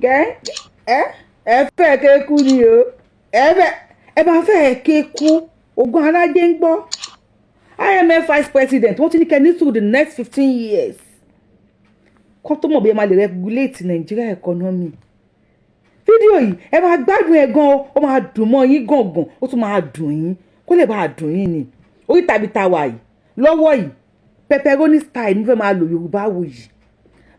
Ẹ fẹ́ kéku ni o. Ẹ bá fẹ́ kéku. Ogun alájẹ ń gbọ́. IMF vice president wọ́n ti ní kẹ́ni through the next 15 years. Kọ́ tó mọ̀ bí ẹ máa lè regulate Nigeria economy. Fídíò yìí ẹ máa gbádùn ẹ gan ó máa dùn mọ́ yín gangan ó tún máa dùn yín kó lè bá dùn yín ni. Orí tàbí tàwa yìí lọ́wọ́ yìí pepperoni style ní fẹ́ máa lò Yorubawuyi.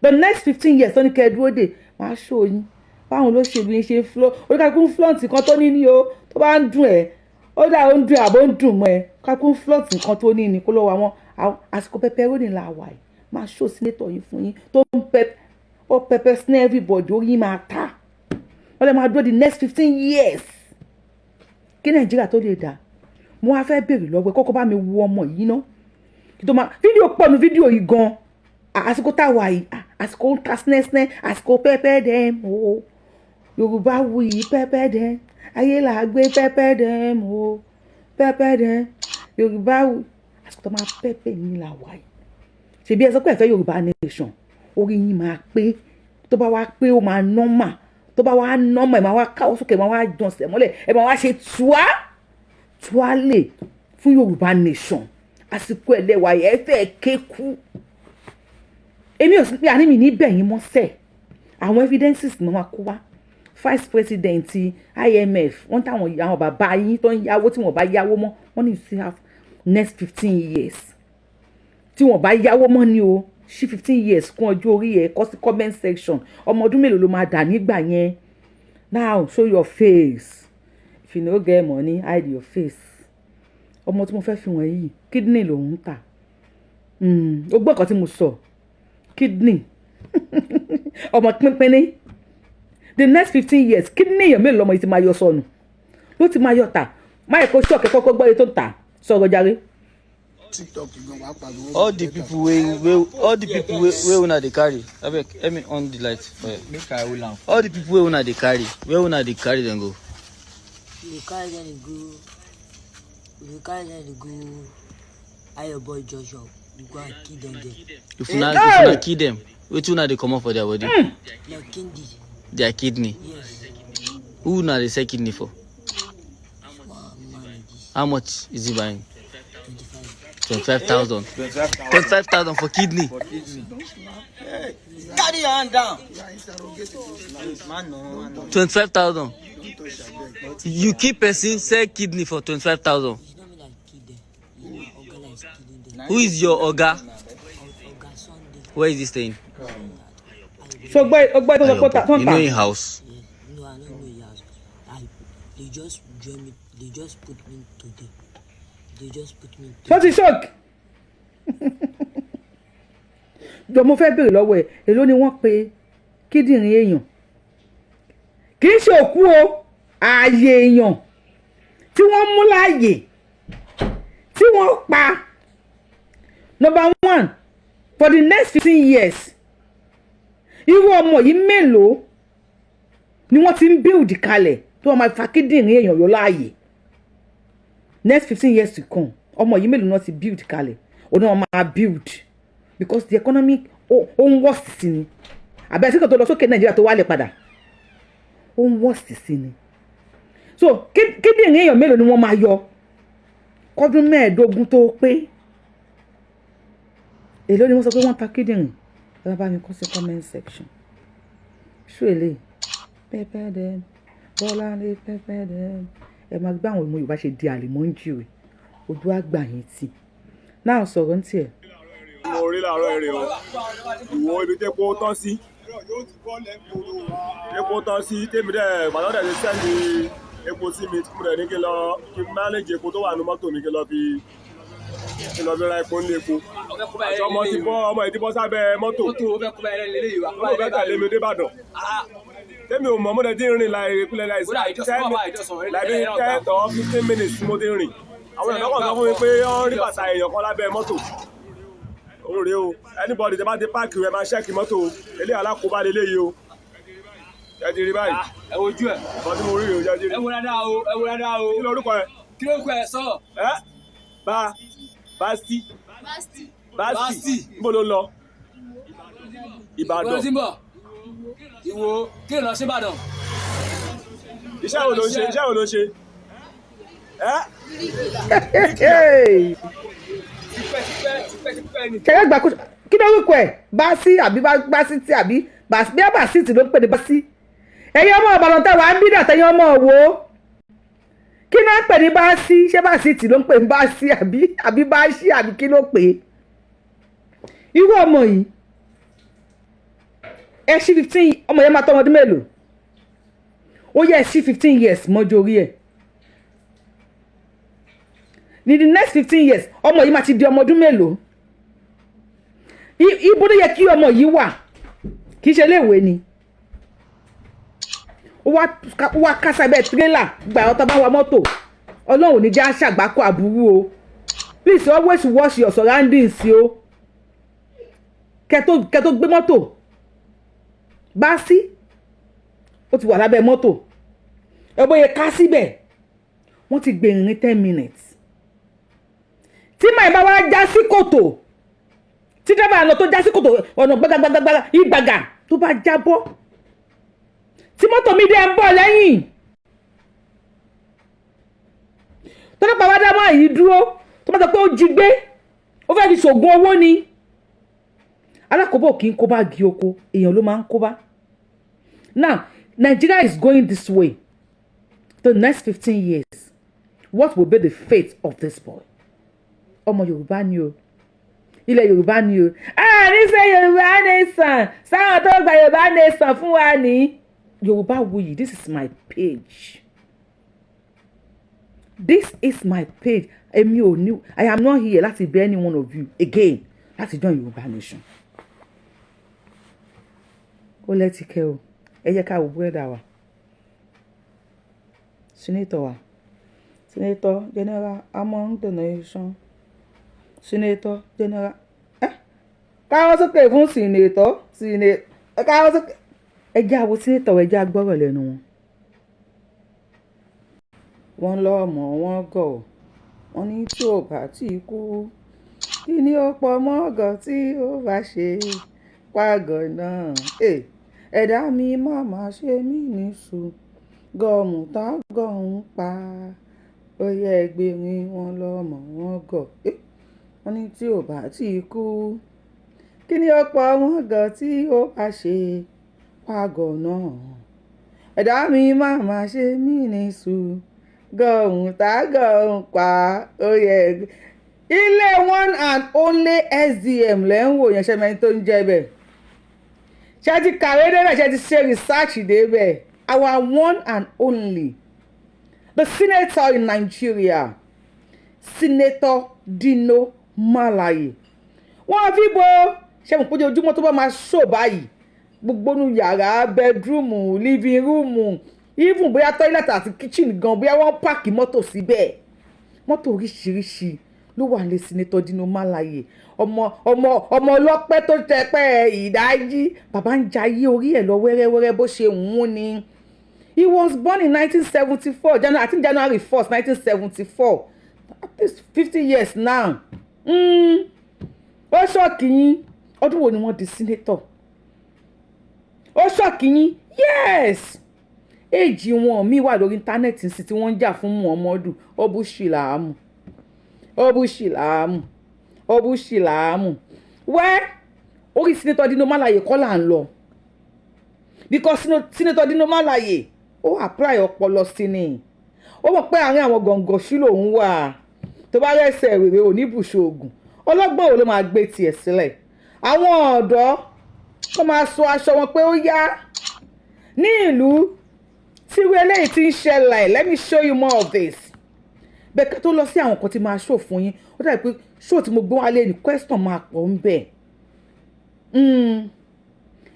The next 15 years tó ní kẹ́ ẹ dúró dè máa ṣó yín. Báwọn olóṣèlú yín ṣe ń flọ́ oníkàkùn flaunt nǹkan tó ní ní o tó bá ń dùn ẹ́ ó dà ó ń dùn àbó ń dùn mọ́ ẹ kàkùn flaunt nǹkan tó ní ní kó lọ́wọ́ àwọn àsìkò pepperoni là wà yìí máa ṣó sínétọ̀ yín fún yín tó ń pepper snare everybody orí yín máa ta wọ́n lè máa dúró the next 15 years kí Nàìjíríà tó lè dà mo wá fẹ́ bèrè lọ́wọ́ kọ́kọ́ bá mi wo ọmọ yìí ná kí tó máa fídíò pọ̀ nu fídíò yìí gan àsìkò táwa yìí àsìkò ta snẹ́snẹ́ àsìkò pẹ́pẹ́ dẹ́m o Yorubawuyi pẹ́pẹ́ dẹ́m ayé là á gbé pẹ́pẹ́ dẹ́m o pẹ́pẹ́ dẹ́m Yorubawuyi àsìkò tó máa pẹ́pẹ́ yín là wà yìí ṣèbí ẹ sọ pé ẹ fẹ́ Yorùbá nation orí yín máa pé tó bá wá pé ó máa nọ́mà tó bá wá nọ́mà ẹ máa wá káwọ́ sókè ẹ máa wá jọ̀nsẹ̀ mọ́lẹ̀ ẹ máa wá ṣe tuálè fún Yorùbá nation àsìkò ẹlẹ́wà ẹ fẹ́ kéku èmi ò sí pé àní mi ní bẹ̀yìn mọ́sẹ̀ àwọn evidences ni wọ́n kó wá vice president IMF wọ́n táwọn àwọn bàbá yín tó ń yáwó tí wọ́n bá yáwó mọ́ wọ́n ní sí have next 15 years tí wọ́n bá yáwó mọ́ ni o ṣí 15 years kún ọjọ́ orí ẹ̀ kọ́ sí comment section ọmọ ọdún mélòó ló máa dà nígbà yẹn now show your face if you no get money hide your face ọmọ tí mo fẹ́ fi wọ̀n yìí kidney ló ń tà ó gbọ́ nǹkan tí mo sọ kidney ọmọ pínpín ní the next 15 years kidney èèyàn mélòó lọmọ yìí ti máa yọ sọnù ló ti máa yọ tà máyì kó ṣọ́ọ̀kì kọ́kọ́ gbọ́ yìí tó ń tà sọ̀rọ̀ jàre. all the people wey una dey carry abeg let me on the light for you. Make I hold am. All the people wey una dey carry where una dey carry dem go. We carry them dey go Ayo boy Joshua we go and kill them there. If una kill them wetin una dey comot for their body. Their kidney. Their kidney. Yes. Who una dey sell kidney for? How much is he buying? 25,000. 25,000 for kidney. Carry your hand down. 25,000. You keep person sell kidney for 25,000. Who is your oga? Where is he staying? So you know in house. No, I don't know your house. They just join me. They just put me today. Ṣọ́ọ̀tì ṣọ́ọ̀kì jọ mo fẹ́ bèrè lọ́wọ́ ẹ̀ èló ni wọ́n pe kíndìnrín èèyàn kì í ṣe òkú o ààyè èèyàn tí wọ́n mú láàyè tí wọ́n pa number 1 for the next 15 years irú ọmọ yìí mélòó ni wọ́n ti ń build kalẹ̀ tí wọ́n máa fa kíndìnrín èèyàn yọ láàyè next 15 years to come ọmọ yìí mélòó náà ti build kalẹ̀ òun náà máa build because the economic ó ń worst sí ni àbẹ̀ sí kan tó lọ sókè Nàìjíríà tó wálẹ̀ padà ó ń worst sí ni so kíndìnrín èèyàn mélòó ni wọ́n máa yọ kọ́dún 15 tó pé èló ni wọ́n sọ pé wọ́n ta kíndìnrín ẹ bá mi kọ́ sí comment section ṣó èlé pẹ́pẹ́ dẹ́ bọ́lá lé pẹ́pẹ́ dẹ́ ẹ máa gbé àwọn ọmọ Yorùbá ṣe di àlìmọ́ǹjì rẹ̀ ojú àgbà yẹn tì náà sọ̀rọ̀ ní tiẹ̀. mo rí làárọ̀ èrè o ìwọ ibi tí epo tán sí tèmi dẹ̀ gbàdọ́ dẹ̀ ti sẹ́ndì epo sí mi tí mo dẹ̀ ní kí n mánéjì epo tó wà ní mọ́tò mi kí n lọ fi ra epo ní epo àti ọmọ yìí ti bọ́ sábẹ́ mọ́tò ó fẹ́ tẹ̀lé mi débàdàn tèmi ò mọ̀ mo dẹ̀ ti rìn láì 10 or 15 minutes mo ti rìn àwọn èèyàn kan sọ fún mi pé wọ́n rí bàtà èèyàn kan lábẹ́ mọ́tò òun rèé o anybody tẹ bá dé páàkì rẹ máa ṣẹ́ẹ̀kì mọ́tò eléyà alákòóbá lélẹ́yìí o ẹ ti rí báyìí ẹ wojú ẹ nǹkan tí mo rí rèé o jẹ́ jírí. ẹ wo dáadáa o kí lorúkọ ẹ. kí lorúkọ ẹ sọ. Basti níbo ló ń lọ Ìbàdàn. ìwò kí lọ sí Ìbàdàn. Iṣẹ́ wo ló ń ṣe? Iṣẹ́ wo ló ń ṣe? Tipẹ́ ni. ṣẹlẹ̀ gbà kí ló rúkọ ẹ̀ bá sí àbí bá sí tí àbí bí a bá sí tí ló ń pè ní bá sí. ẹ̀yin ọmọ Ìbàdàn tẹ̀ wá ń bí dàtẹ̀yìn ọmọ Òwò kí ló ń pè ní bá sí ṣé bá sí tí ló ń pè ní bá sí àbí bá sí àbí kí ló pè é. irú ọmọ yìí ẹ ṣí 15 ọmọ yẹn máa tọ́ ọmọdún mélòó ó yẹ ẹ ṣí 15 years mọ́jú orí ẹ̀ ní the next 15 years ọmọ yìí máa ti di ọmọ ọdún mélòó ibo ló yẹ kí ọmọ yìí wà kì í ṣe iléèwé ni ó wá kásá bẹ́ẹ̀ tírélà gba ọ̀tá bá wa mọ́tò Ọlọ́run ní já ṣàgbákò àbúrú o please always watch your surroundings o kẹ́ tó gbé mọ́tò bá sí ó ti wà lábẹ́ mọ́tò ẹ bóyá ká síbẹ̀ wọ́n ti gbé ìrìn 10 minutes tí màá bá wá já sí kòtò tí dábàá lọ tó já sí kòtò ọ̀nà gbàgàgbàgàgbà ìgbàgà tó bá jábọ́ tí mọ́tò mi dé ń bọ̀ lẹ́yìn tó dábàá wá dábàá yìí dúró tó bá sọ pé ó jí gbé ó fẹ́ fi ṣògùn owó ni alákòóbọ̀ kì í kó bá gi oko èèyàn ló máa ń kó bá. Now Nigeria is going this way the next 15 years what will be the fate of this boy? ọmọ Yorùbá ni o ilẹ̀ Yorùbá ni o níṣẹ́ Yorùbá nation sáwọn tó gba Yorùbá nation fún wa ní Yorubawuyi. This is my page. This is my page. Èmi ò ní I am not here láti bẹ any one of you again láti join Yorùbá nation. Ó lẹ́tí kẹ́ o ẹ jẹ́ ká wo búrẹ́dà wa senator general among the nation. Senator general káwọ́ sókè fún senator káwọ́ sókè ẹjẹ́ àwọ̀ senator ẹjẹ́ agbọ́rọ̀ lẹ́nu wọn. wọ́n lọ́mọ wọn gọ̀ wọ́n ní tí ò bá tí kú kí ni ó pọ̀ mọ́gàn tí ó bá ṣe pàgọ́ náà ẹ̀dá mi má má ṣe mí níṣu gọ́ọ̀mù tá gọ́ọ̀mù pa ó yẹ ẹgbẹ̀rin wọn lọ́mọ wọn gọ̀ wọ́n ní tí ò bá tí kú kí ni ó pọ̀ mọ́gàn tí ó bá ṣe pàgọ́ náà ẹ̀dá mi má má ṣe mí níṣu gọ́ọ̀mù tá gọ́ọ̀mù pa ó yẹ ilé one and only SDM lẹ́ ń wò yẹn ṣe mẹ́ni tó ń jẹ́ bẹ́ẹ̀ ṣe ti kàwé débẹ̀ ṣe ti ṣe research débẹ̀ our one and only the senator in Nigeria Senator Dino Malaye wọ́n fi bo ṣe mọ̀ pé ojúmọ́ tó bá máa ṣò báyìí gbogbo nu yàrá bedroom living room even bóyá toilet àti kitchen gan bóyá wọ́n pààkì mọ́tò síbẹ̀ mọ́tò oríṣiríṣi ló wà ní Senator Dino Malaye ọmọ ọlọ́pẹ́ tó tẹpẹ́ ìdájí bàbá ń jayé orí ẹ̀ lọ wẹ́rẹ́wẹ́rẹ́ bó ṣe wù ú ni. He was born in 1974 I think January 1st 1974 at least 50 years now. ó ṣọ́ọ̀kì yín ọdún wo ni wọ́n di senator ó ṣọ́ọ̀kì yín yes èjì wọn mi wà lórí íńtánẹ́ẹ̀tì sí tí wọ́n ń jà fún Muhammadu Obushilaamu wẹ́ orí Senator Dino Malaye kọ́ là ń lọ because Senator Dino Malaye ó apply ọpọlọ sí ni ó mọ̀ pé àárín àwọn gọ̀ǹgọ̀ sí lòun wà tó bá rẹ́sẹ̀ rèrè oníbùsọ̀ ogun ọlọ́gbọ́n wo ló máa gbé tiẹ̀ sílẹ̀ àwọn ọ̀dọ́ tó máa sọ aṣọ wọn pé ó yá ní ìlú tí irú eléyìí ti ń ṣẹlẹ̀ let me show you more of this bẹ́ẹ̀ ká tó lọ sí àwọn kan tí máa ṣò fún yín ó dàbí pé ṣó tí mo gbé wá lé ní question máa pọ̀ ń bẹ̀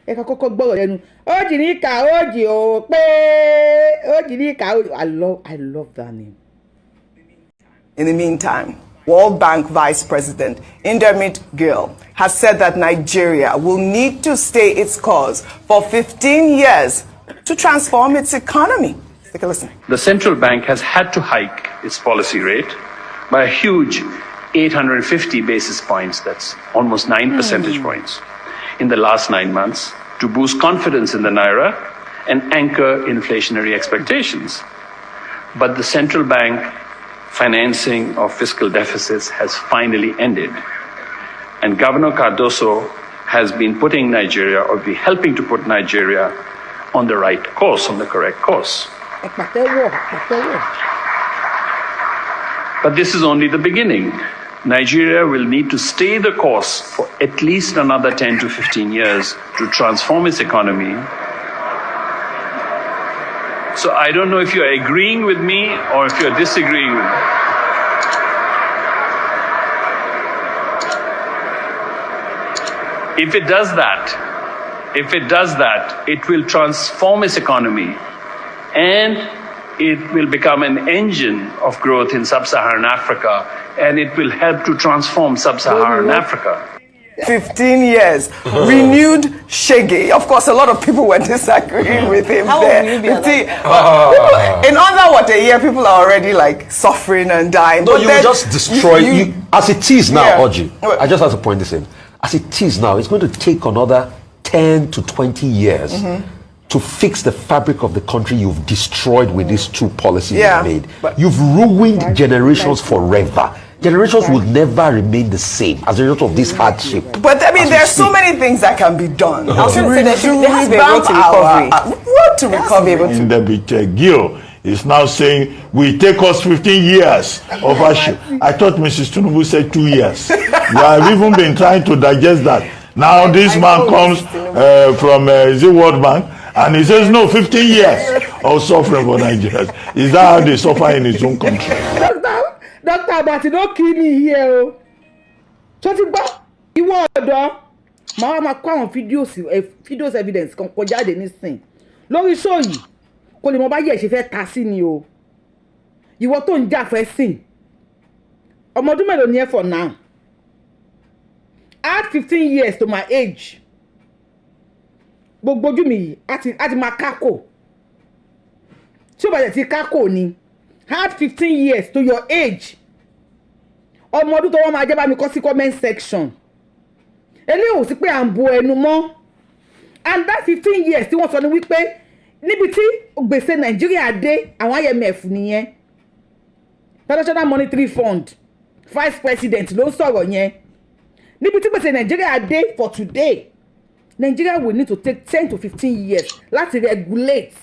ẹ ká kọ́kọ́ gbọ́rọ̀ lẹ́nu ó jì ní ìkà ó jì ó pé ó jì ní ìkà ó I love that name. In the meantime, World Bank Vice President Indermit Gill has said that Nigeria will need to stay its course for 15 years to transform its economy. Take a listen. The central bank has had to hike its policy rate by a huge 850 basis points, that's almost 9 percentage points, in the last 9 months, to boost confidence in the naira and anchor inflationary expectations. But the central bank financing of fiscal deficits has finally ended. And Governor Cardoso has been putting Nigeria, or be helping to put Nigeria on the right course, on the correct course. But this is only the beginning. Nigeria will need to stay the course for at least another 10 to 15 years to transform its economy. So I don't know if you're agreeing with me or if you're disagreeing with me. If it does that, it will transform its economy and it will become an engine of growth in sub-Saharan Africa, and it will help to transform sub-Saharan Africa. 15 years, renewed shaggy. Of course, a lot of people were disagreeing with him there. In under a year, people are already like suffering and dying. No, you will just destroy you as it is now, Oji. I just have to point this in. As it is now, it's going to take another 10 to 20 years to fix the fabric of the country you've destroyed with these two policies you've made. You've ruined generations forever. Generations will never remain the same as a result of this hardship. But I mean, there's so many things that can be done to recover. In the bit, Gil is now saying, will take us 15 years of hardship. I thought Mrs. Tinubu said 2 years. We have even been trying to digest that. Now this man comes from the World Bank and he says, no, 15 years of suffering for Nigerians. Is that how they suffer in his own country? Doctor, but you don't kill me here. So you want to máa kó àwọn videos evidence kan kó jáde nísìn lórí show yìí kó lè mọ bá yẹ ṣe fẹ́ ta sí ni o ìwọ tó ń jà fẹ́ sìn ọmọ ọdún mélòó ni ẹ for now add 15 years to my age gbogbo ojú mi yìí àti máa kákò tí ó bá jẹ́ ti kákò ni add 15 years to your age ọmọ ọdún tó wọ́n máa jẹ́ bá mi kọ sí comment section eléyìí ò sí pé à ń bo ẹnu mọ́ and that 15 years tí wọ́n sọ ni wípé níbi tí gbèsè Nàìjíríà dé àwọn IMF nìyẹn International Monetary Fund vice president ló ń sọ̀rọ̀ yẹn níbi tí gbèsè Nàìjíríà dé for today Nigeria will need to take 10 to 15 years láti regulate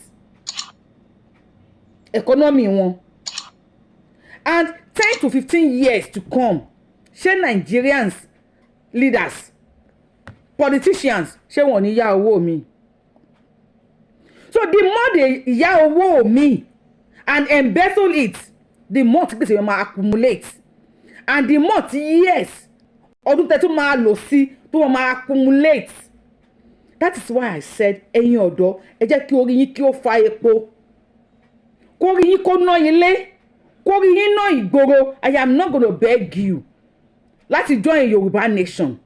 economy wọn and 10 to 15 years to come ṣé Nigerians leaders politicians ṣé wọ́n ní yá owó mi so the more they yá owó mi and embezzle it the more tí gbèsè máa accumulate and the more years ọdún tẹ́tí máa lò sí tó máa accumulate. That is why I said ẹ̀yin ọ̀dọ́ ẹ jẹ́ kí orí yín kí ó fa epo kó orí yín kó ná ilé kó orí yín ná ìgboro. I am not going to beg you láti join Yoruba nation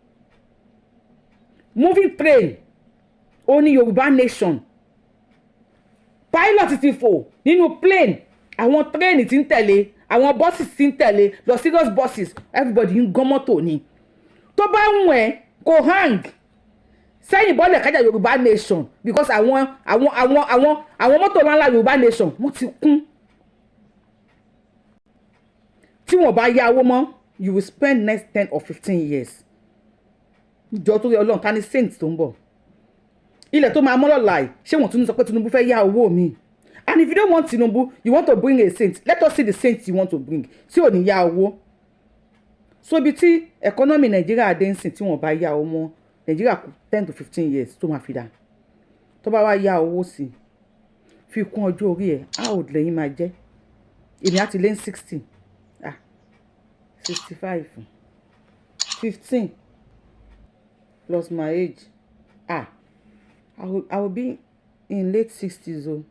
moving train only Yoruba nation pilot ti fò nínú plane àwọn train ti ń tẹ̀lé àwọn buses ti ń tẹ̀lé lọ serious buses everybody ń gan mọ́tò ni tó bá ń wẹ̀ kó hang sẹ́yìn bọ́ọ̀lù kájà Yorùbá nation because àwọn mọ́tò ńlá Yorùbá nation wọ́n ti kún tí wọ́n bá yá owó mọ́ you will spend next 10 or 15 years ìjọ tó yẹ Ọlọ́run ta ni saint tó ń bọ̀ ilẹ̀ tó máa mọ́ lọ́la yìí ṣé wọ́n tún sọ pé Tinubu fẹ́ yá owó mi and if you don't want Tinubu you want to bring a saint let us see the saint you want to bring tí ò ní yá owó so ibi tí economy Nigeria dé ń sìn tí wọ́n bá yá owó mọ́ Nigeria kù 10 to 15 years tó máa fi dá tó bá wá yá owó sí fi kún ọjọ́ orí ẹ̀ how old lẹ́yìn máa jẹ́ èmi àti lé 60 65 15 plus my age I will be in late 60s o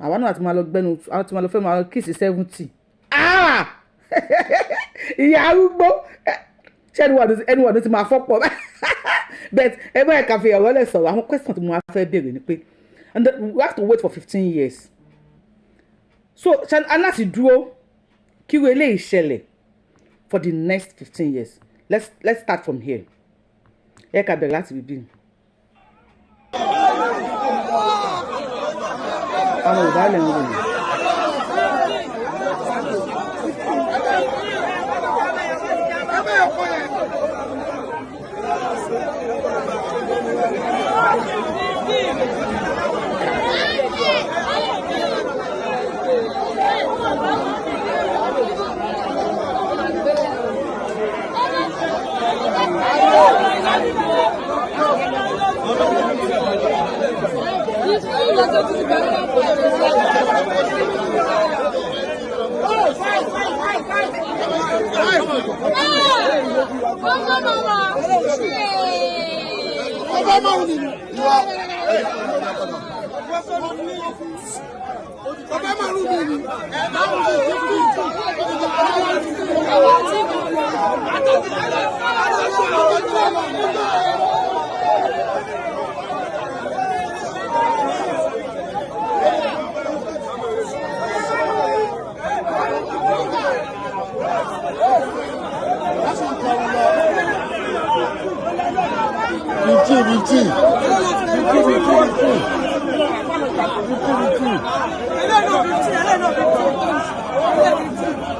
àwa náà àti máa lọ gbẹnu àti máa lọ fẹ́ máa lọ kiss 70 ìyá arúgbó ṣé ẹnu wà ní ti máa fọ́pọ̀ but ẹ bá ẹ̀ka fi ọ̀rọ̀ lẹ̀ sọ̀rọ̀ àwọn question tí mo máa fẹ́ béèrè ni pé and we have to wait for 15 years so aláti dúró kí wo eléyìí ṣẹlẹ̀ for the next 15 years let's start from here ẹ ká bẹ̀rẹ̀ láti bíbí àwọn Yorùbá lè ń wò yìí.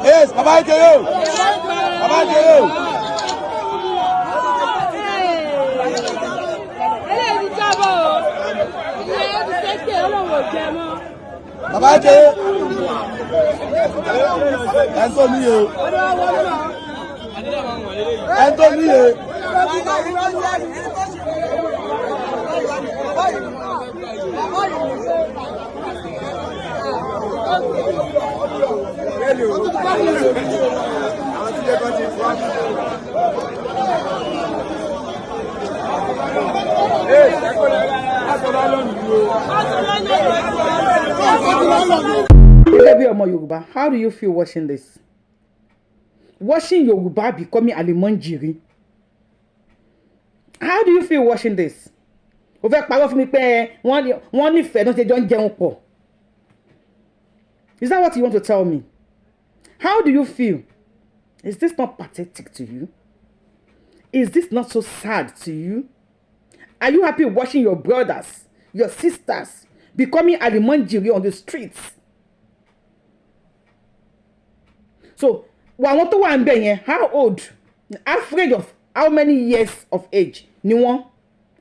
Yes, Baba Jero. Baba Jero. Baba Jero. Antonio. Antonio. Yoruba, how do you feel watching this? Watching Yoruba becoming ALMAJIRI. How do you feel watching this? Ó fẹ́ parọ́ fún mi pé wọ́n nífẹ̀ẹ́ náà ṣe jọ ń jẹun pọ̀. Is that what you want to tell me? How do you feel? Is this not pathetic to you? Is this not so sad to you? Are you happy watching your brothers, your sisters becoming ALMAJIRI on the streets? So, àwọn tó wà ń bẹ̀ yẹn, how old? Average of how many years of age ni wọ́n?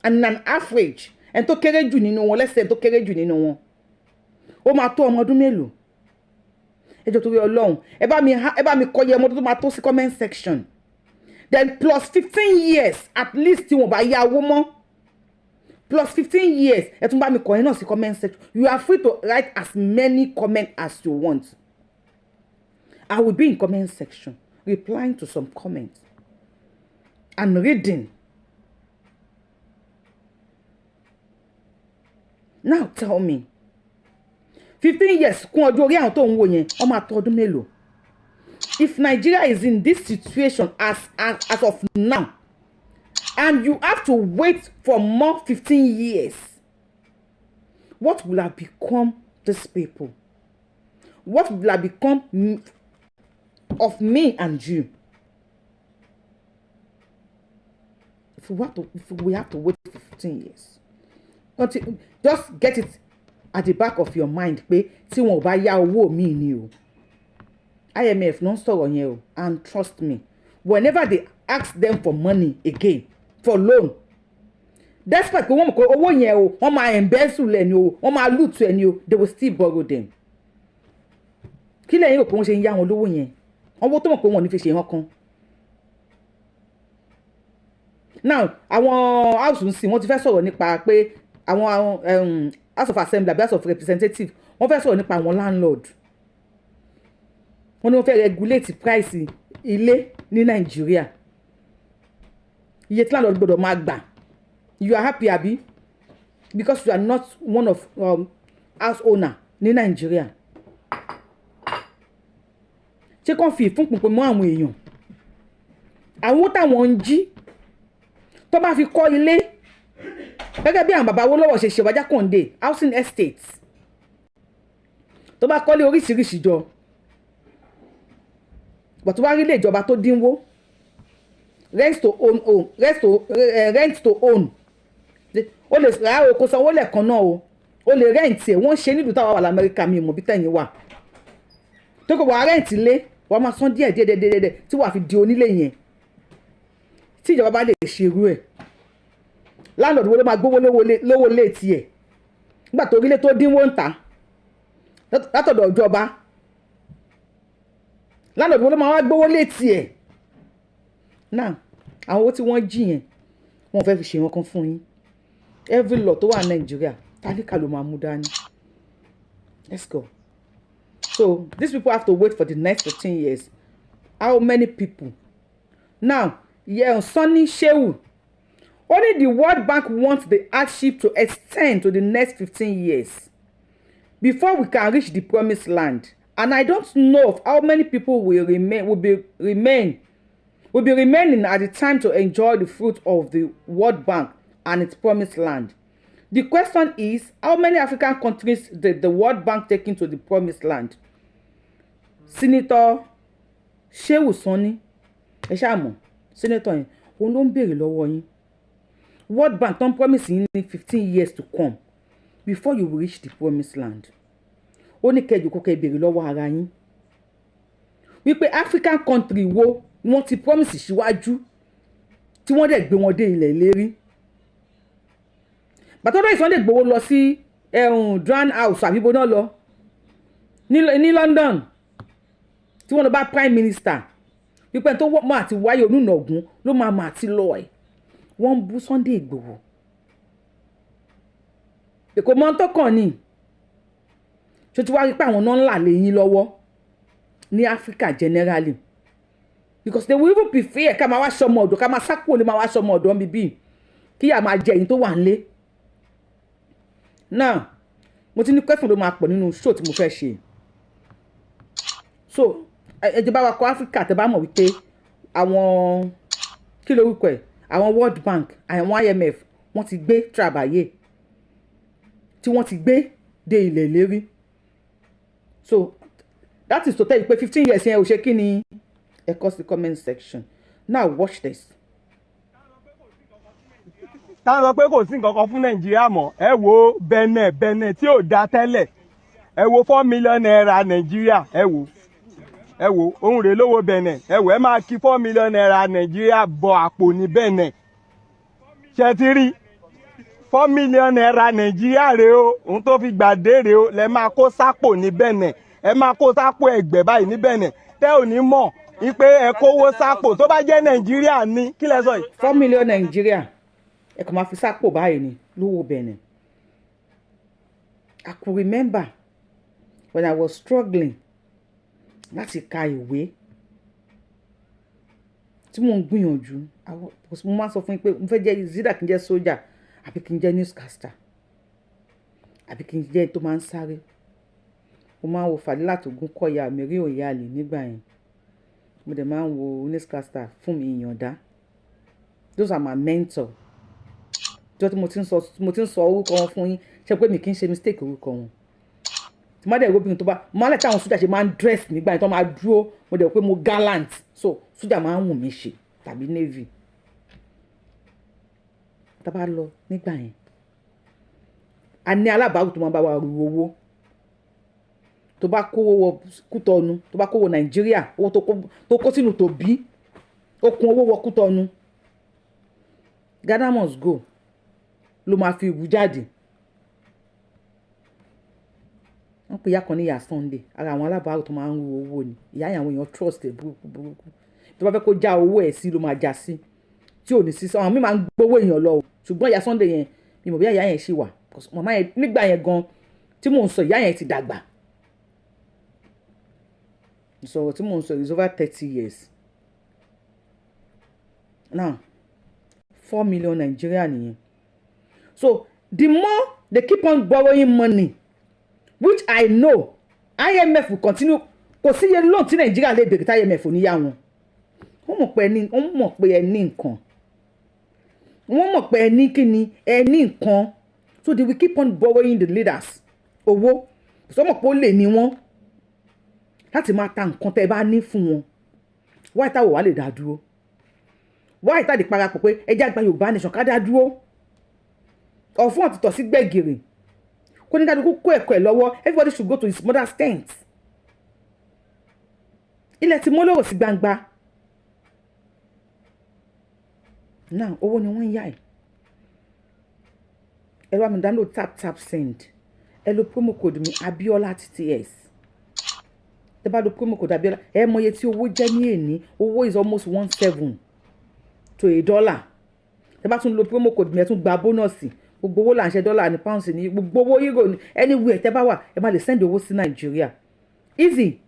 And an average. And tó kéré jù nínú wọn, let's say tó kéré jù nínú wọn. Ó máa tó ọmọ ọdún mélòó? Ẹ jọ̀ọ́ torí Ọlọ́run, ẹ bá mi kọ iye ọmọ tó máa tó sí comment section. Then plus 15 years at least tí wọ́n bá yá owó mọ́. Plus 15 years, ẹ tún bá mi kọ yẹn náà sí comment section. You are free to write as many comments as you want. I will be in comment section replying to some comments and reading. Now tell me, 15 years kún ọjọ́ orí àwọn tó ń wò yẹn, ó máa tó ọdún mélòó? If Nigeria is in this situation as of now, and you have to wait for more 15 years, what will have become these people? What will have become of me and you? If we have to wait for 15 years, just get it at the back of your mind pé tí wọn ò bá yá owó mi ni o. IMF no sọ̀rọ̀ yẹn o, and trust me, whenever they ask them for money again, for loan, despite pé wọ́n mọ̀ pé owó yẹn o, wọ́n máa embezzle lẹ̀ ni o, wọ́n máa loot ẹ̀ ni o, they will still borrow them. Kí lẹ́yìn rò pé wọ́n ṣe ń yá wọn lówó yẹn? Owó tó mọ̀ pé wọ́n ní fi ṣe hàn kan. Now àwọn house ń sìn wọ́n ti fẹ́ sọ̀rọ̀ nípa pé àwọn House of Assembly àbí House of Representatives wọ́n fẹ́ sọ̀rọ̀ nípa àwọn landlord. Wọ́n ní wọ́n fẹ́ regulate price ilé ní Nàìjíríà. Iye tí landlord gbọ́dọ̀ máa gbà. You are happy àbí? Because you are not one of house owner ní Nàìjíríà. Ṣé kàn fi ìfúnpinpin mọ́ àwọn èèyàn? Àwọn táwọn ń jí tó bá fi kọ́ ilé gẹ́gẹ́ bí àwọn bàbá owó lọ́wọ́ ṣe ṣe wájà kànde housing estates, tó bá kọ́lé oríṣiríṣi jọ but tó bá rí ilé ìjọba tó dínwó rent to own o lè ra oko sanwó lẹ́ẹ̀kan náà o, o lè rẹ́ǹtì ẹ̀ wọ́n ṣe nílùú táwa wà lamẹ́ríkà mi ìmọ̀ bí tẹ̀yìn wà tó kò wá rẹ́ǹtì lé wàá máa san díẹ̀ tí wàá fi di onílé yẹn tí ìjọba bá lè ṣerú ẹ̀ láńlọ́ọ̀dù wo ló máa gbówó lówó lé tiẹ̀ nígbà tó orílẹ̀ tó dínwó ń ta látọ̀dọ̀ ìjọba láńlọ́ọ̀dù wo ló máa wá gbówó lé tiẹ̀ náà àwọn owó tí wọ́n jí yẹn wọ́n fẹ́ fi ṣe wọn kan fún yín every law tó wà ní Nàìjíríà tálíkà ló máa mú dání. Let's go. So these people have to wait for the next 15 years. How many people? Now, Sonny Shehu. Only the World Bank wants the hardship to extend to the next 15 years before we can reach the promised land. And I don't know of how many people will be remaining at the time to enjoy the fruit of the World Bank and its promised land. The question is, how many African countries did the World Bank take into the promised land? Senator Shehu Sonny, ẹ ṣáà mọ̀, Senator yẹn, òun ló ń béèrè lọ́wọ́ yín. World Bank don promise yín ní 15 years to come before you reach the promised land. Ó ní kẹ́jù kó kẹ́ béèrè lọ́wọ́ ara yín. Wípé African country wo ni wọ́n ti promise síwájú tí wọ́n dẹ̀ gbé wọn dé ilẹ̀ ìlérí. Bàtọ́dọ̀ Sunday Igboho lọ sí Drown House àbíbo náà lọ ní London tí wọ́n lọ bá Prime Minister wípé tó mọ̀ àti wáyé onúnàgún ló máa mọ̀ àti lọ ẹ̀ wọ́n ń bú Sunday Igboho. Èkó mọ́ tó kàn ní ṣé tí wàá rí pé àwọn náà ń là lẹ́yìn lọ́wọ́ ní Africa generally because they will even prefer ká máa wá sọmọ ọ̀dọ̀ ká máa sápò lè máa wá sọmọ ọ̀dọ̀ bíbí kí yà máa jẹ ẹ̀yìn tó wà nílé. Now mo ti ní question ló máa pọ̀ nínú show tí mo fẹ́ ṣe so ìjọba wa kọ Africa tẹ́ bá mọ̀ wípé àwọn kí lórúkọ ẹ̀ àwọn World Bank àwọn IMF wọ́n ti gbé trabayé tí wọ́n ti gbé dé ilẹ̀ ìlérí so that is to tell you pé 15 years yẹn ò ṣe kí ni ẹ kọ sí comment section. Now watch this. táwọn sọ pé kò sí nǹkan kan fún Nàìjíríà mọ́ ẹ wo Benin tí ò dá tẹ́lẹ̀ ẹ wo 4 million naira Nàìjíríà ẹ wo ohun rèé lówó Benin ẹ wo ẹ máa kí 4 million naira Nàìjíríà bọ àpò ní Benin ṣe ti rí 4 million naira Nàìjíríà rèé o ohun tó fi gbàdé rèé o lẹ máa kó sápò ní Benin ẹ máa kó sápò Ẹ̀gbẹ́ báyìí ní Benin tẹ́ ò ní mọ̀ ipe ẹ kówó sápò tó bá jẹ́ Nàìjíríà ní kí lẹ sọ yìí. 4 million Nàìjíríà ẹ kàn máa fi sápò báyìí ni lówó Benin. I could remember when I was struggling láti ka ìwé tí mò ń gbìyànjú mo máa sọ fún yín pé mo fẹ́ jẹ́ zida kí n jẹ́ sójà àbí kí n jẹ́ newscaster àbí kí n jẹ́ tó máa ń sáré mo máa ń wo Fàdílà Ògúnkọ̀yà Mary Oyale nígbà yẹn mo dẹ̀ máa ń wo newscaster Fúnmi Ìyàndá those are my mentor jọ́ tí mo ti ń sọ orúkọ wọn fún yín ṣe pé mi kì í ṣe mistake orúkọ wọn tí má dẹ̀ róbìnrin tó bá má lẹ̀ táwọn sójà ṣe máa ń dress nígbà yẹn tó máa dúró mo dẹ̀ pé mo gallant so sójà máa ń wù mí ṣe tàbí navy tá bá lọ nígbà yẹn a ní alábàárù tó máa bá wa ru owó tó bá kówó wọ Kútọ̀nù tó bá kówó Nàìjíríà owó tó kó sínú tó bí ó kún owó wọ Kútọ̀nù Ghana must go ló máa fi ìwú jáde wọ́n pe ìyá kan ní ìyá Sunday ara àwọn alábàárù tó máa ń ru owó ni ìyá yẹn àwọn èèyàn trust ẹ̀ burúkú tó bá fẹ́ kó já owó ẹ̀ sí ló máa já sí tí ò ní sí àwọn míì máa ń gbowó èèyàn lọ ṣùgbọ́n ìyá Sunday yẹn mi mọ̀ bí ìyá yẹn ṣì wà màmá yẹn nígbà yẹn gan tí mò ń sọ ìyá yẹn ti dàgbà ìsọ̀rọ̀ tí mò ń sọ is over 30 years now 4 million Nigeria nìyẹn so the more they keep on borrowing money which I know IMF will continue kò sí iye loan tí Nàìjíríà lè bèrè tí IMF ò ní yá wọn wọ́n mọ̀ pé ẹ ní nǹkan wọ́n mọ̀ pé ẹ ní kíni ẹ ní nǹkan so they will keep on borrowing the leaders owó sọmọ pé ó lè ní wọn láti máa ta nǹkan tẹ́ bá ní fún wọn wáyé táwọn wà lè dá dúró wáyé táwọn parapọ̀ pé ẹjẹ́ àgbà Yorùbá nation ká dá dúró ọ̀fun ọ̀títọ̀ sí gbẹ̀gìrì kó ní kálukú kó ẹ̀kọ́ ẹ̀ lọ́wọ́. Everybody should go to his mother's tent. Ilẹ̀ tí mo lọ́wọ́ sí gbangba. Now owó ni wọ́n ń yá ẹ̀. Ẹ lọ àmì download tap send. Ẹ lo promo code mi Abiola TTS. Ẹ bá lo promo code Abiola. Ẹ mọ iye tí owó jẹ́ ní èní. Owó is almost $1.7 to $1. Ẹ bá tún lo promo code mi ẹ tún gba bónọ́ọ̀sì. Gbogbo owó là ń ṣe dọ́là ní pounds ní gbogbo owó euro ní anywhere tẹ́ bá wà ẹ má lè send owó sí Nàìjíríà. Easy.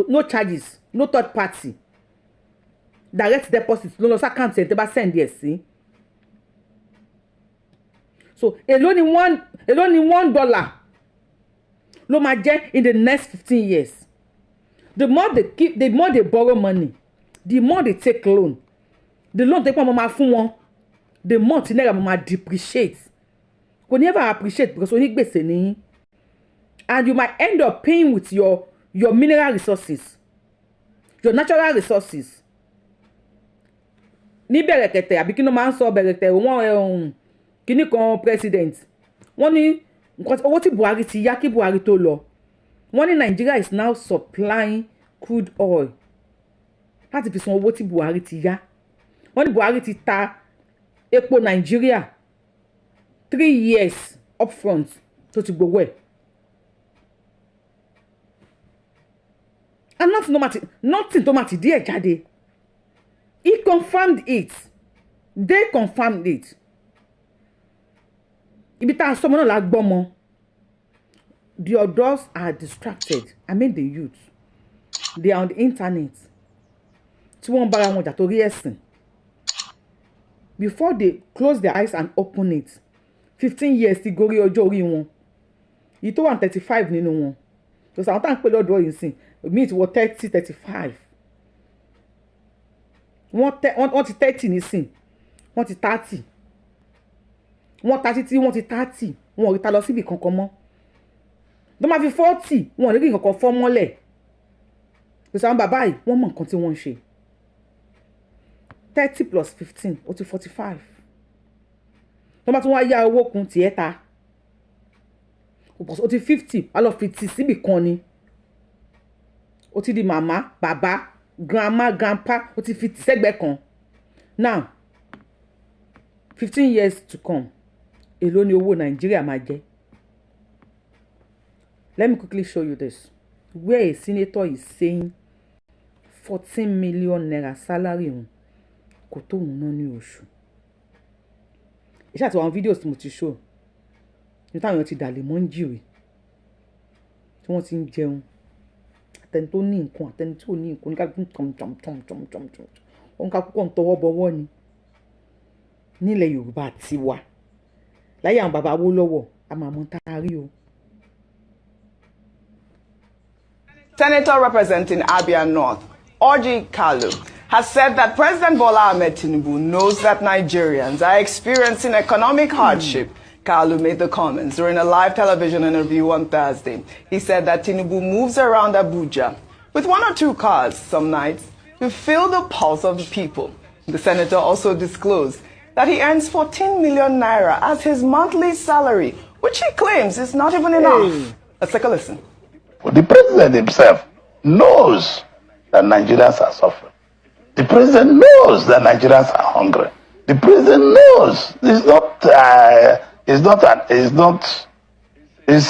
No charges, no third party. Direct deposit ló lọ sí account ẹ̀ tẹ́ bá send ẹ̀ sí. So èló ni $1 ló máa jẹ́ in the next 15 years. The more they borrow money, the more they take loan. The loan take pọ́n máa fún wọn, the more tí náírà máa depreciate. Kò ní ever appreciate because onígbèsè ni. And you might end up paying with your mineral resources, your natural resources. Ní bẹ̀rẹ̀kẹ̀tẹ̀ àbí kí ló máa ń sọ bẹ̀rẹ̀kẹ̀tẹ̀ wọ́n kíní kan president wọ́n ní owó tí Buhari ti yá kí Buhari tó lọ wọ́n ní Nigeria is now supplying crude oil láti fi san owó tí Buhari ti yá. Wọ́n ní Buhari ti ta epo Nigeria 3 years upfront tó ti gbowó ẹ̀. And nothing tó máa ti díẹ̀ jáde. He confirmed it. They confirmed it. Ibi tá a sọmọ náà la gbọ́mọ. The adults are distracted. I mean the youth. They are on the internet. Tí wọ́n bára wọn jà torí ẹ̀sìn. Before they close their eyes and open it, 15 years ti gorí ọjọ́ orí wọn. Èyí tó wà 35 nínú wọn. Because àwọn tá à ń pè lọ́dọ̀ yìí sìn, meet wọ 30, 35. Wọ́n ti 30 nísìn. Wọ́n ti 30. Wọ́n ta títí wọ́n ti 30. Wọ́n ò rí ta lọ síbi kankan mọ́. Tó máa fi 40, wọ́n ò ní rí nǹkan fọ́ mọ́lẹ̀. Because àwọn bàbá yìí wọ́n mọ nǹkan tí wọ́n ń ṣe. 30 plus 15 ó ti 45. Tó bá tún wá yá owó kun tiẹ̀ ta. Ó ti 50, wá lọ fi tì síbì kan ni. Ó ti di màmá, bàbá, grandma, grandpa, ó ti fi tì sẹ́gbẹ̀ẹ́ kan. Now 15 years to come, èló ni owó Nàìjíríà máa jẹ́. Let me quickly show you this. Where a senator is saying 14 million naira salary kò tó òun náà ní oṣù. Ìṣe àti àwọn videos tí mo ti show. Ní táwọn èèyàn ti dàlẹ̀ mọ́ ń jìrì. Tí wọ́n ti ń jẹun. Àtẹni tó ní nǹkan, àtẹni tí ò ní nǹkan, oníkàkùn tọ̀m. Oníkàkùn kan tọwọ́ bọwọ́ ni. Nílẹ̀ Yorùbá tiwa. Láyé àwọn bàbá wó lọ́wọ́, a máa mọ tá a rí o. Senator representing Abia North, Orji Kalu, has said that President Bola Ahmed Tinubu knows that Nigerians are experiencing economic hardship. Kalu made the comments during a live television interview on Thursday. He said that Tinubu moves around Abuja with 1 or 2 cars some nights to feel the pulse of the people. The senator also disclosed that he earns 14 million naira as his monthly salary, which he claims is not even enough. Let's take a listen. The president himself knows that Nigerians are suffering. The president knows that Nigerians are hungry. The president knows he's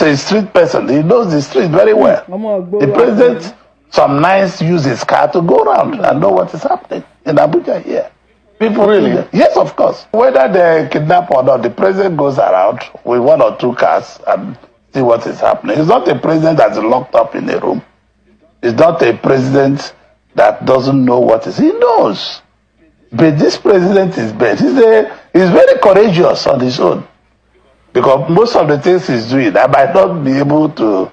a street person. He knows the street very well. The president some nights use his car to go around and know what is happening in Abuja here. People really? Yes, of course. Whether they kidnap or not, the president goes around with 1 or 2 cars and see what is happening. He's not a president that's locked up in a room. He's not a president that doesn't know what is. He knows. But this president is bad. He's very courageous on his own. Because most of the things he's doing, I might not be able to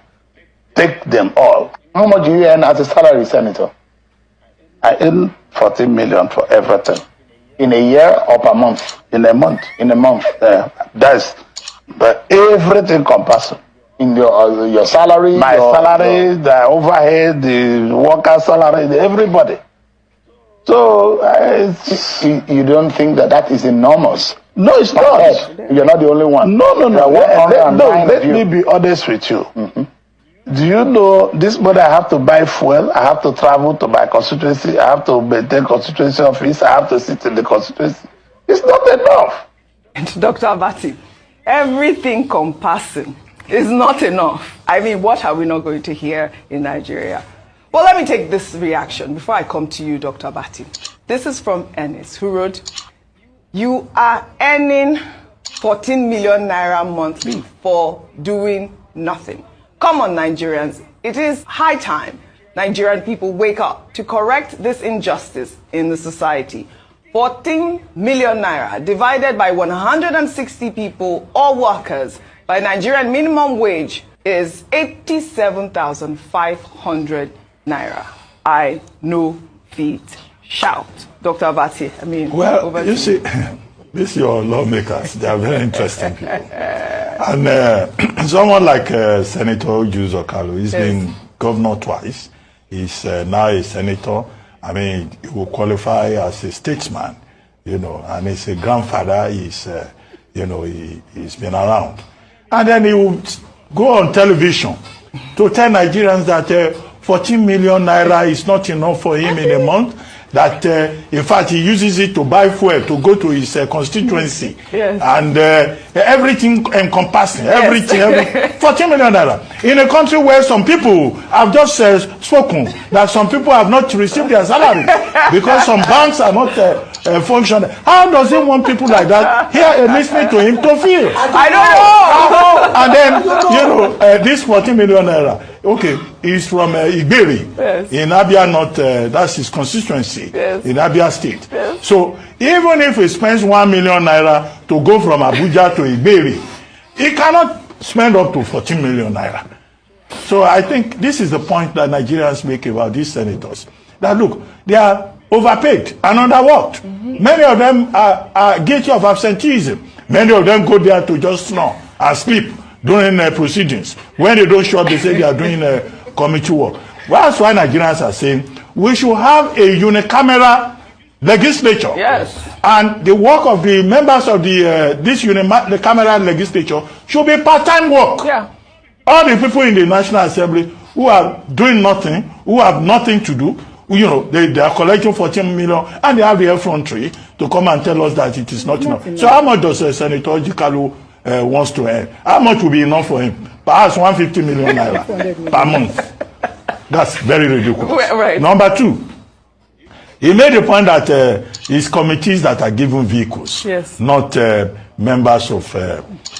take them all. How much do you earn as a salary, Senator? I earn 14 million for everything. In a year or per month? In a month. That's everything comparison. In your salary? My salary, the overhead, the worker salary, everybody. So you don't think that is enormous? No, it's not. You're not the only one. No. Let me be honest with you. Do you know this money I have to buy fuel, I have to travel to my constituency, I have to maintain constituency office, I have to sit in the constituency. It's not enough. Dr. Abati, everything compassing is not enough. I mean, what are we not going to hear in Nigeria? Well, let me take this reaction before I come to you, Dr. Abati. This is from Ennis, who wrote, "You are earning 14 million naira monthly for doing nothing. Come on, Nigerians. It is high time Nigerian people wake up to correct this injustice in the society. 14 million naira divided by 160 people or workers by Nigerian minimum wage is 87,500 naira. I know feet shout." Dr. Abati, I mean, well, you see, these your lawmakers, they are very interesting people. And someone like Senator Juzo Kalu, he's been governor twice. He's now a senator. I mean, he will qualify as a statesman, you know, and he's a grandfather. He's, you know, he's been around. And then he will go on television to tell Nigerians that 14 million naira is not enough for him in a month. That in fact he uses it to buy fuel to go to his constituency, and everything encompassing, everything 14 million naira in a country where some people have just spoken that some people have not received their salary because some banks are not functioning. How does he want people like that here listening to him to feel? I don't know. And then you know this 14 million naira, okay, is from Igberi in Abia North. That's his constituency in Abia State. So even if he spends 1 million naira to go from Abuja to Igberi, he cannot spend up to 14 million naira. So I think this is the point that Nigerians make about these senators. That look, they are overpaid and underworked. Many of them are guilty of absenteeism. Many of them go there to just snore and sleep during proceedings. When they don't show up, they say they are doing committee work. Well, that's why Nigerians are saying we should have a unicameral legislature. Yes. And the work of the members of this unicameral legislature should be part-time work. Yeah. All the people in the National Assembly who are doing nothing, who have nothing to do, you know, they are collecting 14 million and they have the effrontery to come and tell us that it is not enough. So how much does Senator Jikalu wants to earn? How much will be enough for him? Perhaps 150 million naira per month. That's very ridiculous. Right. Number two, he made the point that his committees that are given vehicles, not members of,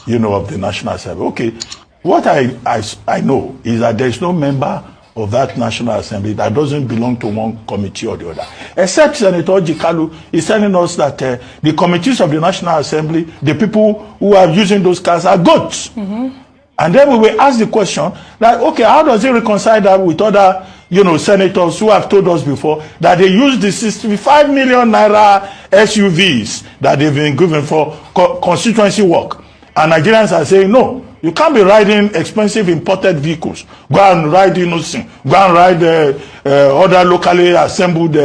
you know, of the National Assembly. Okay, what I know is that there is no member of that National Assembly that doesn't belong to one committee or the other. Except Senator Jikalu is telling us that the committees of the National Assembly, the people who are using those cars are goats. And then we will ask the question that, okay, how does he reconcile that with other, you know, senators who have told us before that they use the 65 million naira SUVs that they've been given for constituency work. And Nigerians are saying, no, you can't be riding expensive imported vehicles. Go and ride innocent. Go and ride other locally assembled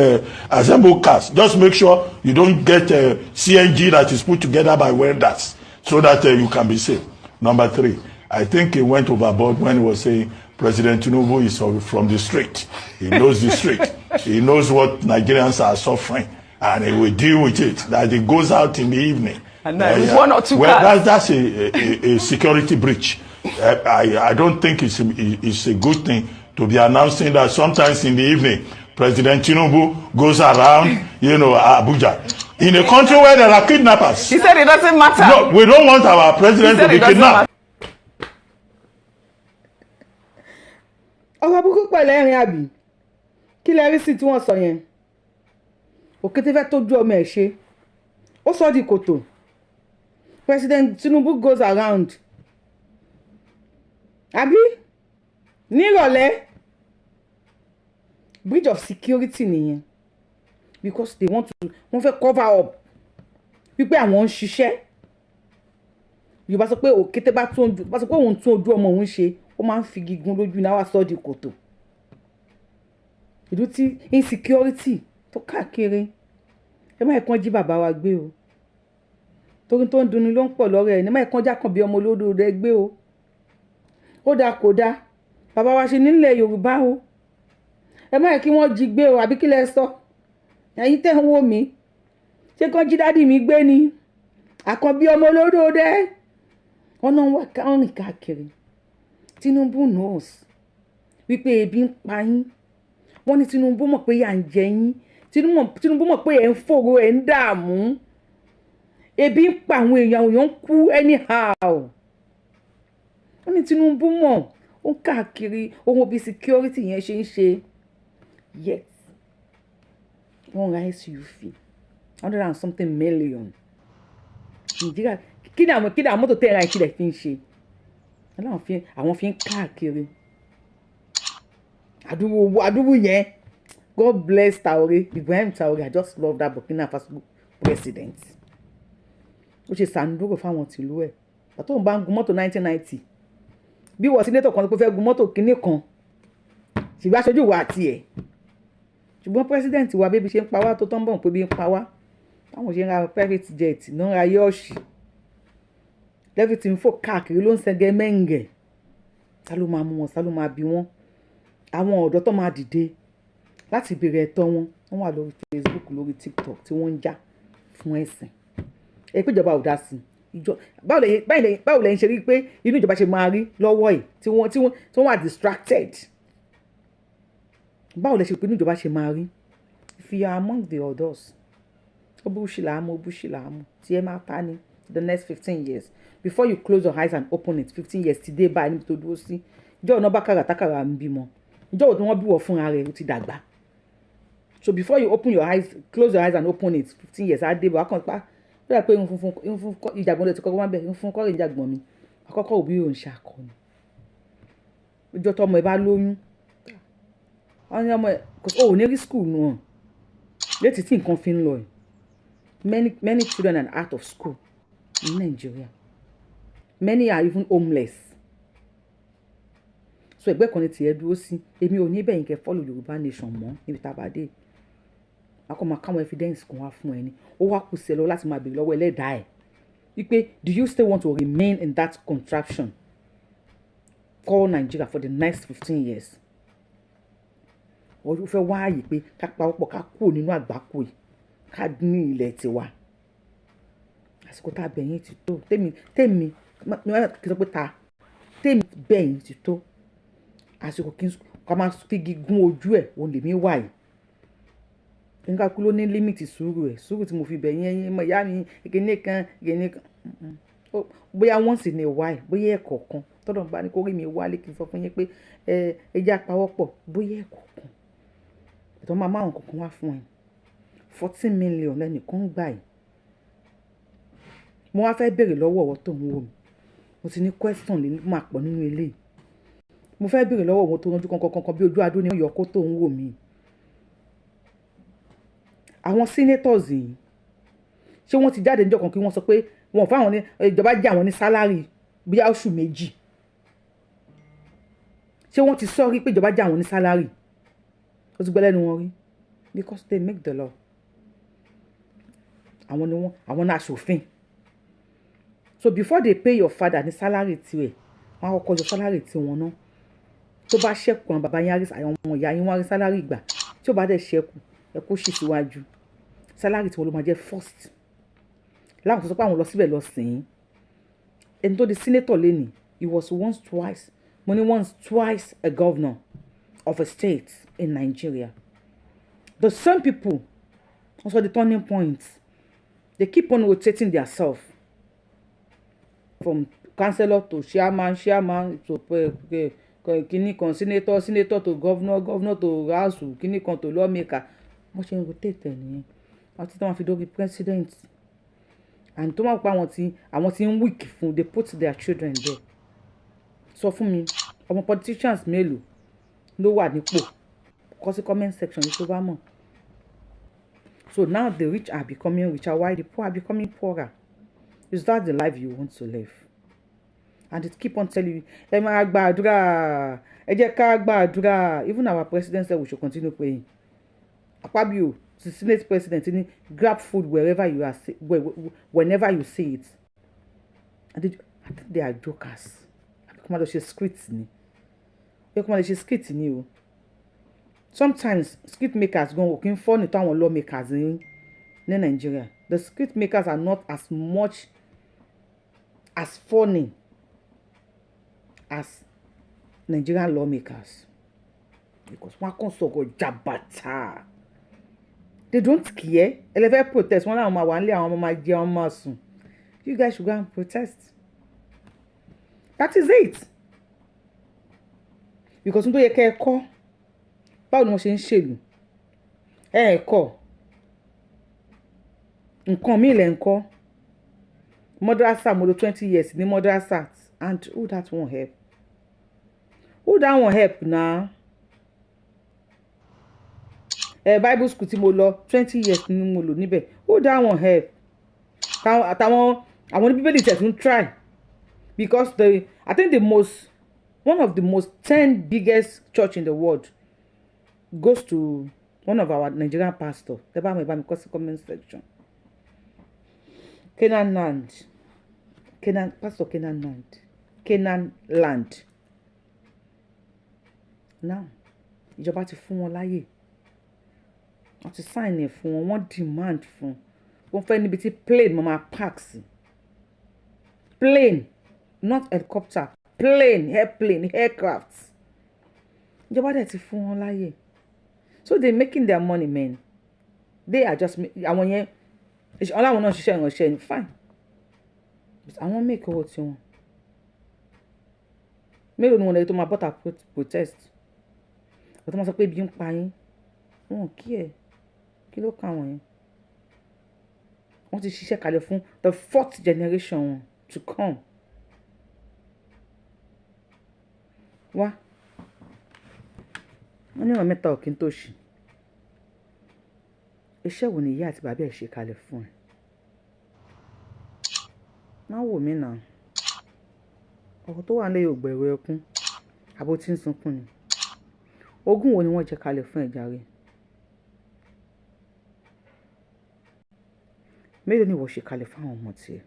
cars. Just make sure you don't get CNG that is put together by welders so that you can be safe. Number three, I think he went overboard when he was saying President Tinubu is from the street. He knows the street. He knows what Nigerians are suffering, and he will deal with it. That he goes out in the evening. And then one or two cars. That's a security breach. I don't think it's a good thing to be announcing that sometimes in the evening, President Tinubu goes around, you know, Abuja. In a country where there are kidnappers. He said it doesn't matter. No, we don't want our president to be kidnapped. Ọ̀rọ̀ burúkú pẹ̀lú ẹ̀rín àbí kí lẹ rí sí tí wọ́n sọ yẹn òkété fẹ́ tójú ọmọ ẹ̀ ṣe ó sọ di kòtò. President Tinubu goes around àbí nírọ̀lẹ́ breach of security nìyẹn because they want to wọ́n fẹ́ cover up wípé àwọn ń ṣiṣẹ́ Yorùbá sọ pé òkété bá sọ pé òun tún ojú ọmọ òun ṣe ó máa ń fi gígùn lójú náà wá sọ di kòtò ìlú tí insecurity tó káàkiri ẹ má kàn jí bàbá wa gbé o torí tó ń dunni ló ń pọ̀ lọ́rọ̀ ẹ̀ ní má kàn jákàn bí ọmọ olódò rẹ gbé o ó dáa kò dáa bàbá wa ṣe nílẹ̀ Yorùbá o ẹ má kí wọ́n jí gbé o àbí kí lẹ sọ ẹ̀yin tẹ́ ń wò mí ṣé kàn jí dádì mi gbé ni àkànbí ọmọ olódò rẹ wọn náà wà rìn káàkiri Tinubu knows wípé ebi ń pa yín wọ́n ní Tinubu mọ̀ pé yà ń jẹ yín Tinubu mọ̀ pé ẹ̀ ń fòrò ẹ̀ ń dààmú ebi ń pa àwọn èèyàn ń kú anyhow wọ́n ní Tinubu mọ̀ ó ń káàkiri ohun bí security yẹn ṣe ń ṣe yet wọ́n ra SUV 100 and something million Nàìjíríà kí ni àwọn mọ́tò tẹ́ ra ìkílẹ̀ fi ń ṣe àwọn fi ń káàkiri àdúgbò yẹn God bless Traoré Ibrahim Traoré I just love that Burkina Faso president ó ṣe sàǹdúró fáwọn tìlú ẹ̀ àtọ́ òun bá ń gun mọ́tò 1990 bí wọ́n sínétọ̀ kan tó fẹ́ gun mọ́tò kínní kan ṣùgbọ́n aṣojú wa àti ẹ̀ ṣùgbọ́n president wa bébí ṣe ń pa wá tó tán bọ̀ pé bí ń pa wá táwọn ṣe ń ra private jet náà ra yọ́ọ̀ṣì everything fò káàkiri ló ń sẹ́gẹ́ mẹ́ǹgẹ̀ ta ló máa mú wọn ta ló máa bí wọn àwọn ọ̀dọ́ tó máa dìde láti béèrè ẹ̀tọ́ wọn wọ́n wà lórí Facebook lórí TikTok tí wọ́n ń jà fún ẹ̀sìn ẹ pé ìjọba ò dá sí ìjọ báwo lẹ́yìn ṣe rí pé inú ìjọba ṣe máa rí lọ́wọ́ ẹ̀ tí wọ́n wà distracted báwo lẹ́ ṣe pé inú ìjọba ṣe máa rí if you are among the others ó bú ṣì làámú tí ẹ máa ta ní the next 15 years before you close your eyes and open it 15 years ti dé báyìí níbi tó dúró sí ìjọ ọ̀nà bá kàrà tákàrà ń bímọ ìjọ òtún wọn bí wọ fúnra rẹ̀ ó ti dàgbà so before you open your eyes close your eyes and open it 15 years á dé bọ̀ akọ̀ pa ó dà pé irun ìjàgbọ́n lè ti kọ́kọ́ máa bẹ̀ irun fún kọ́rin ìjàgbọ́n mi àkọ́kọ́ òbí òun ṣàkọni ìjọ tọmọ ẹ bá lóyún wọn ní ọmọ ẹ kò sí òun ní rí school náà létí tí nǹkan fi ń lọ ẹ many children are out of school in Nigeria many are even homeless so ẹgbẹ́ kan ní tiẹ̀ dúró sí èmi ò ní bẹ́yìn kẹ́ follow Yorùbá nation mọ́ níbi tá a bá dé akọ́mọ káwọn evidence kan wá fún ẹni ó wá kù sí ẹ lọ láti máa béèrè lọ́wọ́ ẹlẹ́dàá ẹ̀ wípé do you still want to remain in that contraption called Nigeria for the next 15 years ọdún fẹ́ wáàyè pé ká pawọ́pọ̀ ká kúrò nínú àgbákò yìí ká ní ilẹ̀ tiwa àsìkò tá a bẹ̀yìn ti tó tèmi kí n sọ pé ta tèmi bẹ̀yìn ti tó àsìkò kí n ká máa figi gún ojú ẹ̀ òun lèmi wà yìí nǹkan kú ló ní límìtì sùúrù tí mo fi bẹ̀yìn ẹyin mọ̀ ìyá mi ìkíní kan bóyá wọ́n sì ní wá ẹ̀ bóyá ẹ̀kọ́ kan tọ́dọ̀ bá ní kó rí mi wálé kí n sọ fún yín pé ẹja pawọ́pọ̀ bóyá ẹ̀kọ́ kan ìtọ́ máa máa kankan wá fún ẹ 14 million lẹ́nìkan gbà yìí mo wá fẹ́ béèrè lọ́wọ́ ọ̀wọ́ tó ń wò mí mo ti ní question lè máa pọ̀ nínú eléyìí mo fẹ́ béèrè lọ́wọ́ ọ̀wọ́ tó ránjú kankan bí ojú adó ní ọ̀yọ́ kó tó ń wò mí àwọn senators yìí ṣé wọ́n ti jáde níjọ́ kan kí wọ́n sọ pé wọ́n fáwọn ní ìjọba jẹ́ àwọn ní sálárì bíi oṣù méjì ṣé wọ́n ti sọ rí pé ìjọba jẹ́ àwọn ní sálárì ó ti gbọ́ lẹ́nu wọn rí because they make the law àwọn náà aṣòfin so before they pay your father ní sálárì tiẹ̀ wọ́n á kọ́kọ́ yọ sálárì tiwọn náà tó bá ṣẹ́kù àwọn bàbá yín àwọn ọmọ ìyá yín wọ́n á rí sálárì gbà tí ó bá dẹ̀ ṣẹ́kù ẹ kó ṣì síwájú sálárì tiwọn ló máa jẹ́ first láwọn tó sọ pé àwọn lọ síbẹ̀ lọ sìn ẹni tó di senator lẹ́nìí he was once twice a governor of a state in Nigeria. The same people, also the turning point, they keep on rotating themselves from councillor to chairman to kini kan senator to governor to house kini kan to lawmaker. Wọ́n ṣe ń rotate nìyẹn. Wọ́n ti tán wọ́n fi dórí president. And tó máa pa àwọn tí ń weak fún they put their children there. Sọ fún mi, ọmọ politicians mélòó ló wà nípò? Kọ sí comment section yìí tó bá mọ̀. So now the rich are becoming richer while the poor are becoming poorer. Is that the life you want to live? And it keep on telling you, ẹ máa gbàdúrà, ẹ jẹ́ ká gbàdúrà. Even our president said we should continue praying. Akpabio, the Senate president, grab food wherever you are, whenever you see it. I think they are jokers. Come on, she's scripts ni. Come on, she's scripts ni. Sometimes script makers go working for the town lawmakers in Nigeria. The script makers are not as much as funny as Nigerian lawmakers, because one can so go jabata. They don't care. They never protest. One of my you guys should go and protest. That is it. Because you don't care. Báwo ni wọ́n ṣe ń ṣèlú? Ẹ̀kọ́. Nǹkan mi lẹ̀ ń kọ́. Madrasa mo lo 20 years ní madrasa, and who that won't help? Who that won't help now? Bible school tí mo lọ 20 years ni mo lò níbẹ̀. Who that won't help? Àwọn Bíbélì tẹ̀ tún try, because I think one of the most 10 biggest church in the world goes to one of our Nigerian pastors. Comment section. Canaan land. Pastor Canaan land. Canaan land. Now, ìjọba ti fún wọn láyè. Wọ́n ti sign ẹ̀ fún wọn, wọ́n demand fún. Wọ́n fẹ́ níbi tí plane mama park sí. Plane, not helicopter. Plane, airplane, aircraft. Ìjọba dẹ̀ ti fún wọn láyè. So they're making their money, man. They are just àwọn yẹn ọláwọn náà ṣiṣẹ́ ìrànṣẹ́ ni fine. But àwọn make owó tí wọn. Mélòó ni wọn lè tó máa bọ́tà protest? But wọ́n sọ pé ibi ń pa yín. Wọn kí ẹ̀. Kí ló kàn wọ́n yẹn? Wọ́n ti ṣiṣẹ́ kalẹ̀ fún the 4th generation to come. Wá. Wọ́n ní ọ̀rọ̀ mẹ́ta òkín tó ṣì. Iṣẹ́ wo ni ìyá àti bàbá ẹ̀ ṣe kalẹ̀ fún ẹ? Má wò mí náà. Ọ̀rọ̀ tó wà nílẹ̀ yóò gbẹ̀rù ẹkún. Àbó tí ń sunkún ni. Ogún wo ni wọ́n jẹ kalẹ̀ fún ẹ jàre? Mélòó ni ìwọ ṣe kalẹ̀ fáwọn ọmọ tiẹ̀?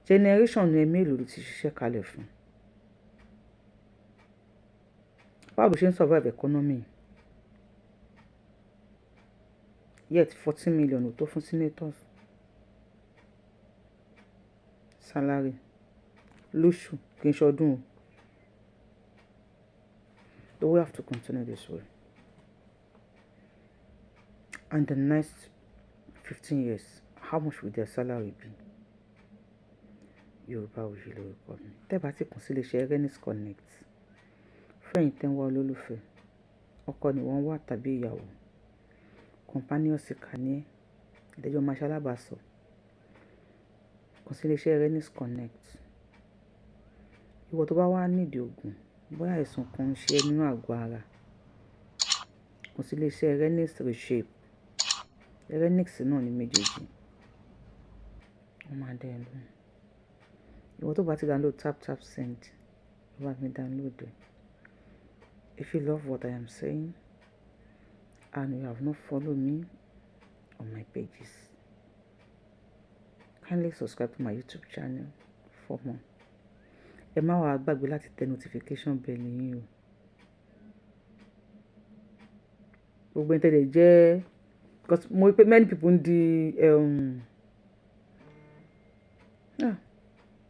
Generation ẹ mélòó ló ti ṣiṣẹ́ kalẹ̀ fún? Báwo ló ṣe ń survive economy? Yet 14 million ò tó fún senators. Salary. Lóṣù kì í ṣọdún o. But we have to continue this way. And the next 15 years, how much will their salary be? Yorubawuyi lórúkọ mi. Tẹ́ bá ti kàn sí iléeṣẹ́ Renis Connect. Fẹ́yìn tẹ́ ń wá olólùfẹ́. Ọkọ ni wọ́n wá tàbí ìyàwó. Companions kan ní ìdẹ́jọ́ máa ṣalábàásọ. Kàn sí iléeṣẹ́ Renis Connect. Ìwọ tó bá wá nídìí oògùn, bóyá àìsàn kan ń ṣe nínú àgọ́ ara. Kàn sí iléeṣẹ́ Renis Reshape. Renis náà ní méjèèjì. Wọ́n máa dẹ́ ẹ lóhùn. Ìwọ tó bá ti download tap send. You want me download it. If you love what I am saying and you have not followed me on my pages, kindly subscribe to my YouTube channel for more. Ẹ má wá gbàgbé láti tẹ notification bell yín o. Gbogbo ẹni tẹ́lẹ̀ jẹ́, because mo rí pé many people ń di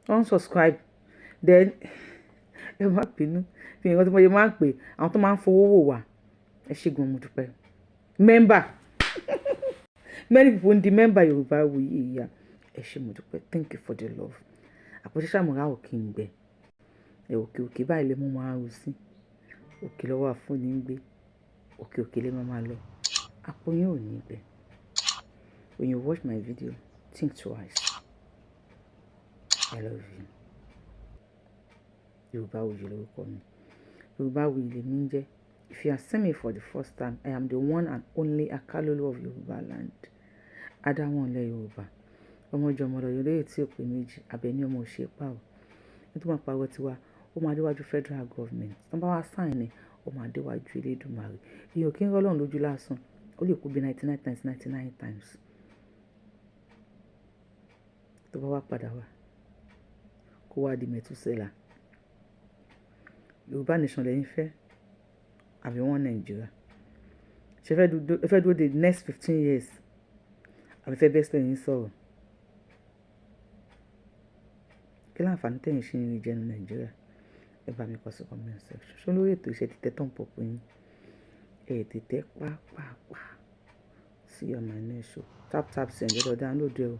unsubscribe. Then ẹ má bínú. Fi nǹkan tí mo yẹ máa ń pè àwọn tó máa ń fowó wò wá. Ẹ ṣé gan mo dúpẹ́. Member. Many people ń di member Yorubawuyi ìyá. Ẹ ṣé mo dúpẹ́. Thank you for the love. Àpótí ṣàmùrà òkè ń gbẹ. Òkè báyìí lè mú máa rú sí. Òkè lọ́wọ́ àfúnni ń gbé. Òkè lè máa lọ. Àpò yín ò ní gbẹ. When you watch my video, think twice. I love you. Yorubawuyi lórúkọ mi. Yorubawuyi lèmi ń jẹ́. If you are seeing me for the first time, I am the one and only Akalolo of Yoruba land. Adáwọn ilẹ̀ Yorùbá. Ọmọ ìjọmọ̀lọ́ yóò léyìí tí ó pè méjì. Àbẹ̀ní ọmọ òṣè pa ọ́. Nítorí wọn pariwo tiwa, ó máa déwájú federal government. Tán bá wá sáìn ní, ó máa déwájú Elédùmarè. Èèyàn kì í rọ́ Ọlọ́run lójú lásán. ó lè kú bí 99 times 99 times tó bá wá padà wá kó wá di Mẹ̀túsẹ́là. Yorùbá nation lẹ́yìn fẹ́ àbí wọ́n Nàìjíríà? ṣe fẹ́ dúró the next 15 years àbí fẹ́ bẹ́ẹ̀ sẹ́yìn sọ̀rọ̀? kí láǹfààní tẹ̀yìn ṣe ń rí jẹ́nu Nàìjíríà? ẹ bá mi kọ sí comment section. ṣé lórí ètò iṣẹ́ títẹ tán pọ̀pọ̀ yín ẹ̀ tètè pàápàá sí ọmọ iná show tap send ẹ̀dọ̀ download ẹ̀ o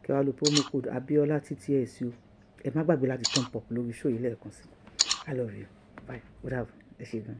kẹ́ wá lo promo code Abiola TTS o. ẹ má gbàgbé láti turn pop lórí show yìí lẹ́ẹ̀kan sí. I love you. Bye. Good have. Ẹ ṣé gan.